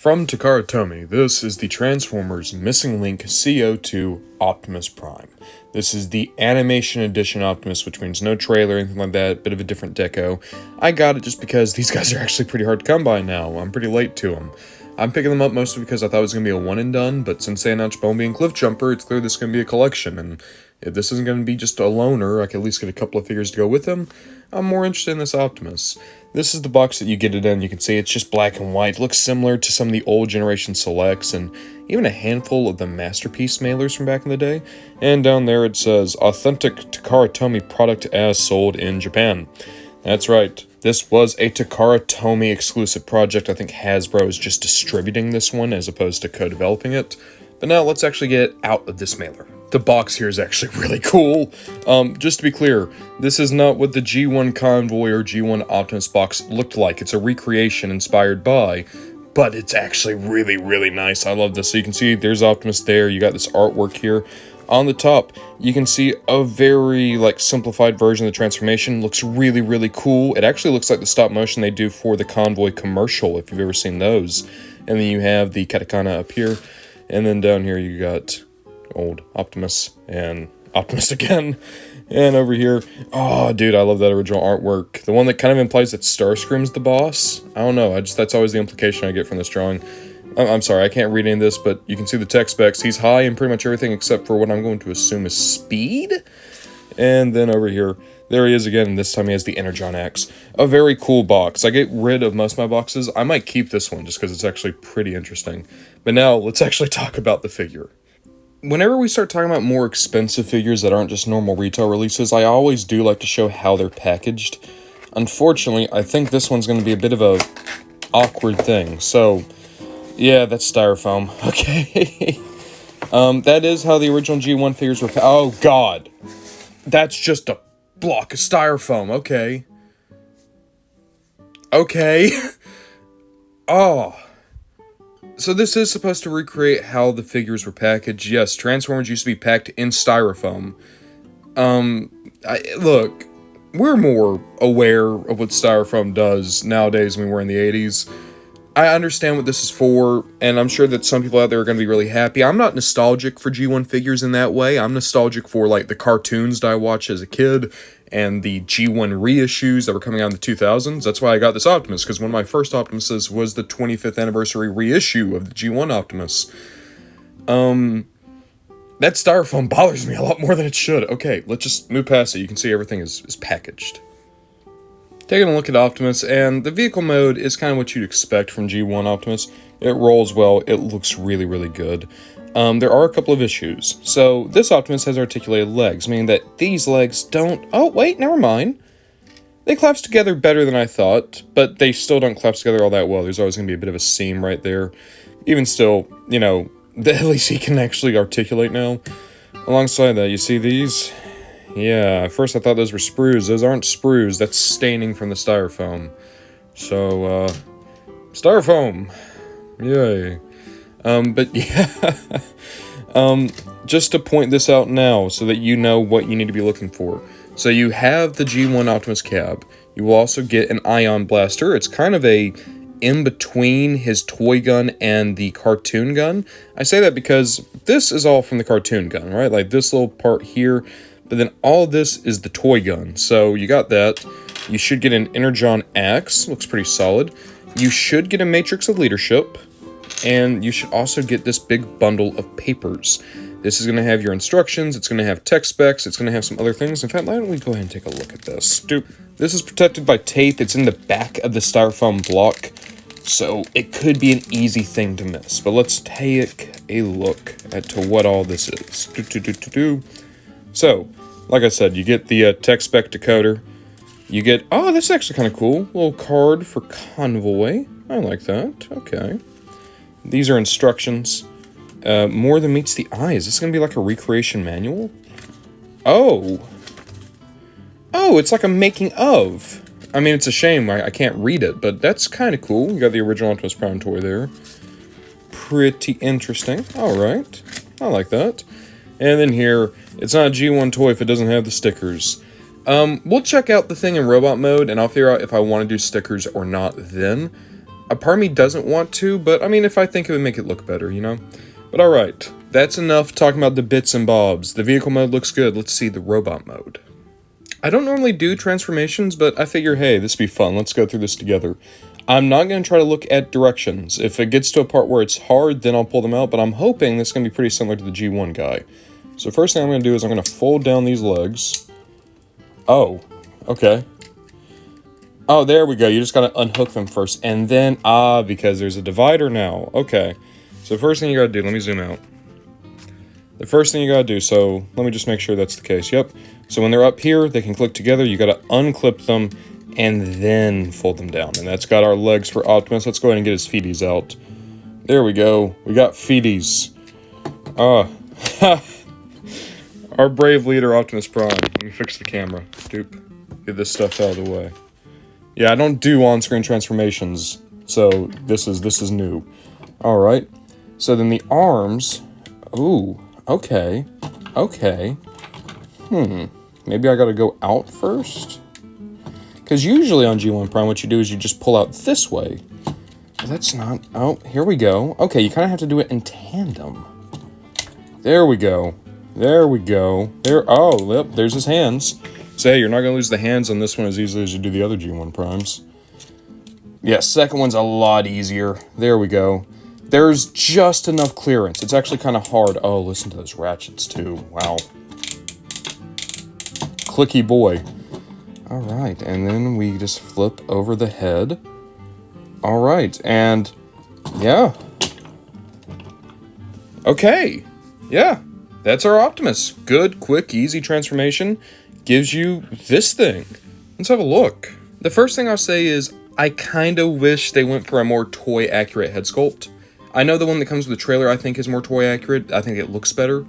From TakaraTomy, this is the Transformers Missing Link CO2 Optimus Prime. This is the Animation Edition Optimus, which means no trailer or anything like that, bit of a different deco. I got it just because these guys are actually pretty hard to come by now. I'm pretty late to them. I'm picking them up mostly because I thought it was going to be a one and done, but since they announced Bumblebee and Cliffjumper, it's clear this is going to be a collection, and if this isn't going to be just a loaner, I can at least get a couple of figures to go with them. I'm more interested in this Optimus. This is the box that you get it in. You can see it's just black and white. It looks similar to some of the old generation selects and even a handful of the Masterpiece mailers from back in the day. And down there it says, authentic TakaraTomy product as sold in Japan. That's right. This was a TakaraTomy exclusive project. I think Hasbro is just distributing this one as opposed to co-developing it. But now let's actually get out of this mailer. The box here is actually really cool. Just to be clear, this is not what the G1 Convoy or G1 Optimus box looked like. It's a recreation inspired by, but it's actually really, really nice. I love this. So you can see there's Optimus there. You got this artwork here. On the top, you can see a very simplified version of the transformation. Looks really, really cool. It actually looks like the stop motion they do for the Convoy commercial, if you've ever seen those. And then you have the katakana up here. And then down here you got old Optimus and Optimus again. And over here, oh dude, I love that original artwork. The one that kind of implies that Starscream's the boss. I don't know, that's always the implication I get from this drawing. I'm sorry, I can't read any of this, but you can see the tech specs. He's high in pretty much everything except for what I'm going to assume is speed. And then over here, there he is again, and this time he has the Energon X. A very cool box. I get rid of most of my boxes. I might keep this one just because it's actually pretty interesting. But now, let's actually talk about the figure. Whenever we start talking about more expensive figures that aren't just normal retail releases, I always do like to show how they're packaged. Unfortunately, I think this one's going to be a bit of a awkward thing. So, yeah, that's styrofoam. Okay. That is how the original G1 figures were. Oh, God. That's just a block of styrofoam. Okay. Okay. Oh. So this is supposed to recreate how the figures were packaged. Yes, Transformers used to be packed in styrofoam. Look, we're more aware of what styrofoam does nowadays than we were in the 80s. I understand what this is for, and I'm sure that some people out there are going to be really happy. I'm not nostalgic for G1 figures in that way. I'm nostalgic for, the cartoons that I watched as a kid, and the G1 reissues that were coming out in the 2000s. That's why I got this Optimus, because one of my first Optimuses was the 25th anniversary reissue of the G1 Optimus. That styrofoam bothers me a lot more than it should. Okay, let's just move past it. You can see everything is packaged. Taking a look at Optimus, and the vehicle mode is kind of what you'd expect from G1 Optimus. It rolls well, it looks really, really good. There are a couple of issues. So, this Optimus has articulated legs, meaning that these legs don't... Oh, wait, never mind. They collapse together better than I thought, but they still don't collapse together all that well. There's always going to be a bit of a seam right there. Even still, at least he can actually articulate now. Alongside that, you see these... Yeah, at first I thought those were sprues. Those aren't sprues. That's staining from the styrofoam. So, styrofoam. Yay. But yeah. Just to point this out now so that you know what you need to be looking for. So you have the G1 Optimus cab. You will also get an ion blaster. It's kind of a in between his toy gun and the cartoon gun. I say that because this is all from the cartoon gun, right? Like this little part here. But then all this is the toy gun. So you got that. You should get an Energon X. Looks pretty solid. You should get a Matrix of Leadership. And you should also get this big bundle of papers. This is going to have your instructions. It's going to have tech specs. It's going to have some other things. In fact, why don't we go ahead and take a look at this. This is protected by tape. It's in the back of the styrofoam block. So it could be an easy thing to miss. But let's take a look at to what all this is. So, like I said, you get the tech spec decoder. You get, oh, this is actually kind of cool. A little card for Convoy. I like that. Okay. These are instructions. More than meets the eye. Is this going to be like a recreation manual? Oh. Oh, it's like a making of. I mean, it's a shame I can't read it, but that's kind of cool. You got the original Optimus Prime toy there. Pretty interesting. All right. I like that. And then here, it's not a G1 toy if it doesn't have the stickers. We'll check out the thing in robot mode, and I'll figure out if I want to do stickers or not then. A part of me doesn't want to, but I mean, if I think it would make it look better, you know? But alright, that's enough talking about the bits and bobs. The vehicle mode looks good, let's see the robot mode. I don't normally do transformations, but I figure, hey, this would be fun, let's go through this together. I'm not going to try to look at directions. If it gets to a part where it's hard, then I'll pull them out, but I'm hoping this is going to be pretty similar to the G1 guy. So first thing I'm going to do is I'm going to fold down these legs. Oh, okay. Oh, there we go. You just got to unhook them first. And then, because there's a divider now. Okay. So first thing you got to do, let me zoom out. The first thing you got to do, so let me just make sure that's the case. Yep. So when they're up here, they can click together. You got to unclip them and then fold them down. And that's got our legs for Optimus. Let's go ahead and get his feeties out. There we go. We got feeties. Our brave leader, Optimus Prime. Let me fix the camera. Dupe. Get this stuff out of the way. Yeah, I don't do on-screen transformations, so this is new. Alright. So then the arms. Ooh, okay. Okay. Maybe I gotta go out first? Because usually on G1 Prime, what you do is you just pull out this way. But that's not... Oh, here we go. Okay, you kind of have to do it in tandem. There we go. There we go. There... Oh, yep, there's his hands. So, hey, you're not going to lose the hands on this one as easily as you do the other G1 Primes. Yeah, second one's a lot easier. There we go. There's just enough clearance. It's actually kind of hard. Oh, listen to those ratchets, too. Wow. Clicky boy. Alright, and then we just flip over the head. Alright, and... yeah. Okay. Yeah. That's our Optimus. Good, quick, easy transformation. Gives you this thing. Let's have a look. The first thing I'll say is, I kind of wish they went for a more toy-accurate head sculpt. I know the one that comes with the trailer I think is more toy-accurate. I think it looks better.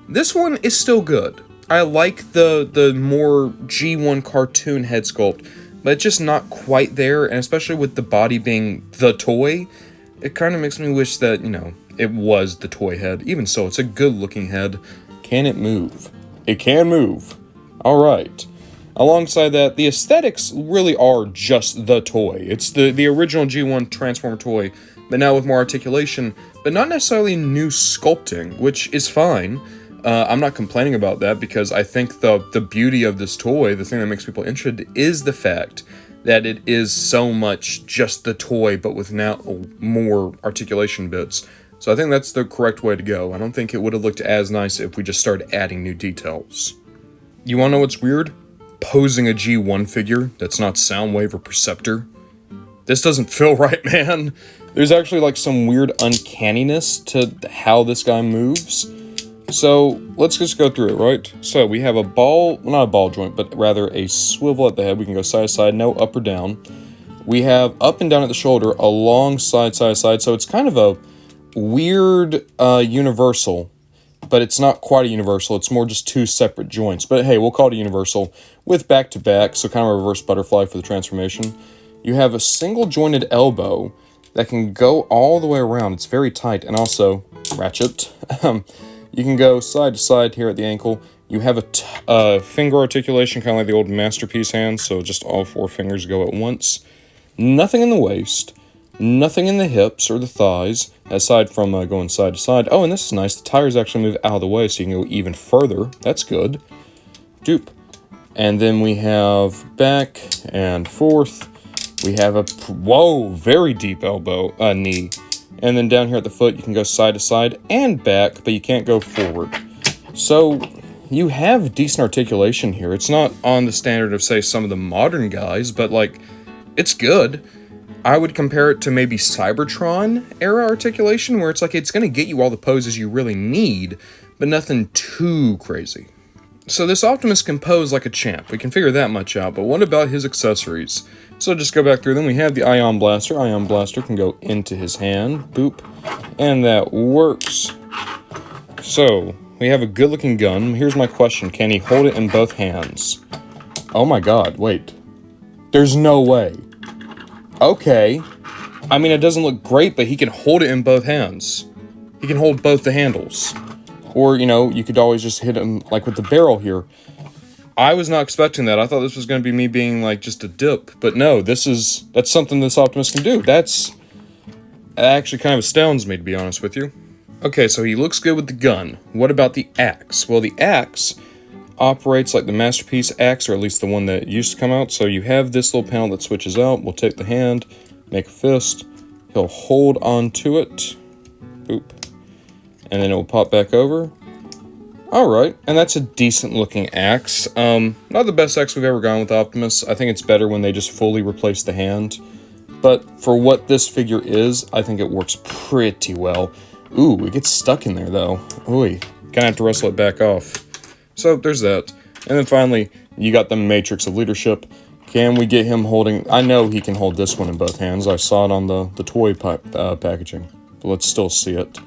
This one is still good. I like the more G1 cartoon head sculpt, but it's just not quite there, and especially with the body being the toy, it kind of makes me wish that, you know, it was the toy head. Even so, it's a good-looking head. Can it move? It can move. Alright. Alongside that, the aesthetics really are just the toy. It's the original G1 Transformer toy, but now with more articulation, but not necessarily new sculpting, which is fine. I'm not complaining about that because I think the beauty of this toy, the thing that makes people interested, is the fact that it is so much just the toy, but with now more articulation bits. So I think that's the correct way to go. I don't think it would have looked as nice if we just started adding new details. You wanna know what's weird? Posing a G1 figure that's not Soundwave or Perceptor. This doesn't feel right, man. There's actually like some weird uncanniness to how this guy moves. So let's just go through it, right? So we have a ball, well, not a ball joint, but rather a swivel at the head. We can go side to side, no up or down. We have up and down at the shoulder, along side to side. So it's kind of a weird universal, but it's not quite a universal. It's more just two separate joints. But hey, we'll call it a universal with back to back. So kind of a reverse butterfly for the transformation. You have a single jointed elbow that can go all the way around. It's very tight, and also ratchet. You can go side to side here at the ankle. You have a finger articulation, kind of like the old Masterpiece hands, so just all four fingers go at once. Nothing in the waist, nothing in the hips or the thighs, aside from going side to side. Oh, and this is nice. The tires actually move out of the way, so you can go even further. That's good. Dupe. And then we have back and forth. We have a, whoa, very deep elbow, knee. And then down here at the foot, you can go side to side and back, but you can't go forward. So you have decent articulation here. It's not on the standard of, say, some of the modern guys, but, like, it's good. I would compare it to maybe Cybertron era articulation, where it's like it's going to get you all the poses you really need, but nothing too crazy. So this Optimus can pose like a champ. We can figure that much out, but what about his accessories? So just go back through them. We have the Ion Blaster. Ion Blaster can go into his hand. Boop. And that works. So, we have a good-looking gun. Here's my question. Can he hold it in both hands? Oh my god, wait. There's no way. Okay. I mean, it doesn't look great, but he can hold it in both hands. He can hold both the handles. Or, you know, you could always just hit him, like with the barrel here. I was not expecting that. I thought this was going to be me being, like, just a dip. But no, that's something this Optimus can do. That's It actually kind of astounds me, to be honest with you. Okay, so he looks good with the gun. What about the axe? Well, the axe operates like the Masterpiece axe, or at least the one that used to come out. So you have this little panel that switches out. We'll take the hand, make a fist. He'll hold on to it. Boop. And then it will pop back over. Alright, and that's a decent looking axe. Not the best axe we've ever gone with Optimus. I think it's better when they just fully replace the hand. But for what this figure is, I think it works pretty well. Ooh, it gets stuck in there though. Ooh, gonna have to wrestle it back off. So there's that. And then finally, you got the Matrix of Leadership. Can we get him holding... I know he can hold this one in both hands. I saw it on the toy packaging. But let's still see it.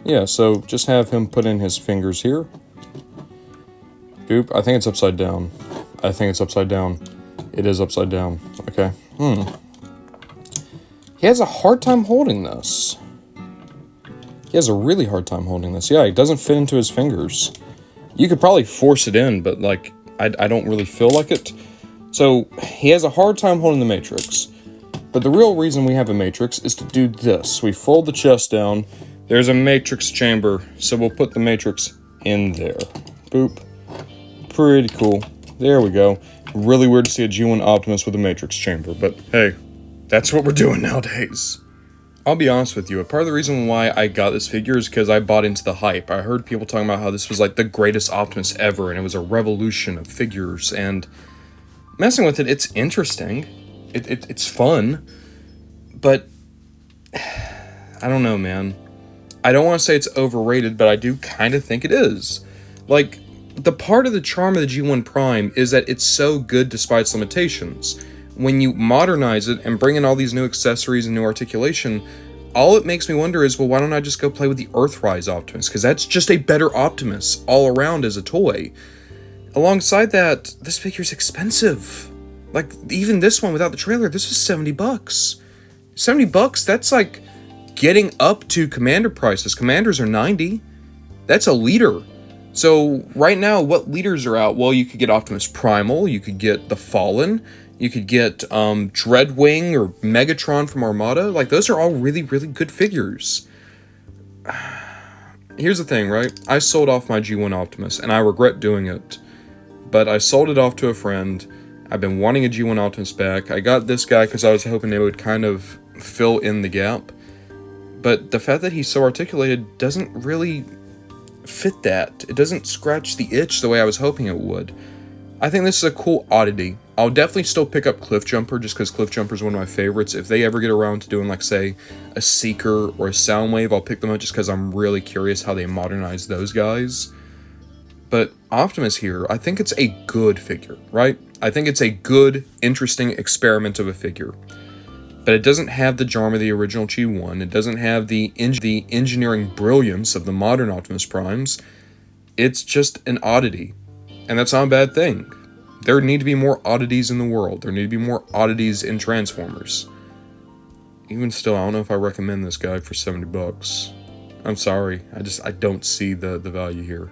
Yeah, so just have him put in his fingers here. Boop. I think it's upside down. I think it's upside down. It is upside down. Okay. He has a hard time holding this. He has a really hard time holding this. Yeah, it doesn't fit into his fingers. You could probably force it in, but, like, I don't really feel like it. So, he has a hard time holding the Matrix. But the real reason we have a Matrix is to do this. We fold the chest down. There's a Matrix chamber, so we'll put the Matrix in there. Boop. Pretty cool. There we go. Really weird to see a G1 Optimus with a Matrix chamber, but hey, that's what we're doing nowadays. I'll be honest with you, a part of the reason why I got this figure is because I bought into the hype. I heard people talking about how this was like the greatest Optimus ever, and it was a revolution of figures, and messing with it, it's interesting. It's fun, but I don't know, man. I don't want to say it's overrated, but I do kind of think it is. Like, the part of the charm of the G1 Prime is that it's so good despite its limitations. When you modernize it and bring in all these new accessories and new articulation, all it makes me wonder is, well, why don't I just go play with the Earthrise Optimus? Because that's just a better Optimus all around as a toy. Alongside that, this figure's expensive. Like, even this one without the trailer, this was $70. $70, that's like getting up to Commander prices. Commanders are $90. That's a leader. So right now, what leaders are out? Well, you could get Optimus Primal, you could get the Fallen, you could get Dreadwing or Megatron from Armada. Like, those are all really, really good figures. Here's the thing, right? I sold off my G1 Optimus, and I regret doing it. But I sold it off to a friend. I've been wanting a G1 Optimus back. I got this guy because I was hoping it would kind of fill in the gap. But the fact that he's so articulated doesn't really fit that. It doesn't scratch the itch the way I was hoping it would. I think this is a cool oddity. I'll definitely still pick up Cliffjumper just because Cliffjumper is one of my favorites. If they ever get around to doing, like, say, a Seeker or a Soundwave, I'll pick them up just because I'm really curious how they modernize those guys. But Optimus here, I think it's a good figure, right? I think it's a good, interesting experiment of a figure. But it doesn't have the charm of the original G1. It doesn't have the engineering brilliance of the modern Optimus Primes. It's just an oddity. And that's not a bad thing. There need to be more oddities in the world. There need to be more oddities in Transformers. Even still, I don't know if I recommend this guy for $70. I'm sorry. I don't see the value here.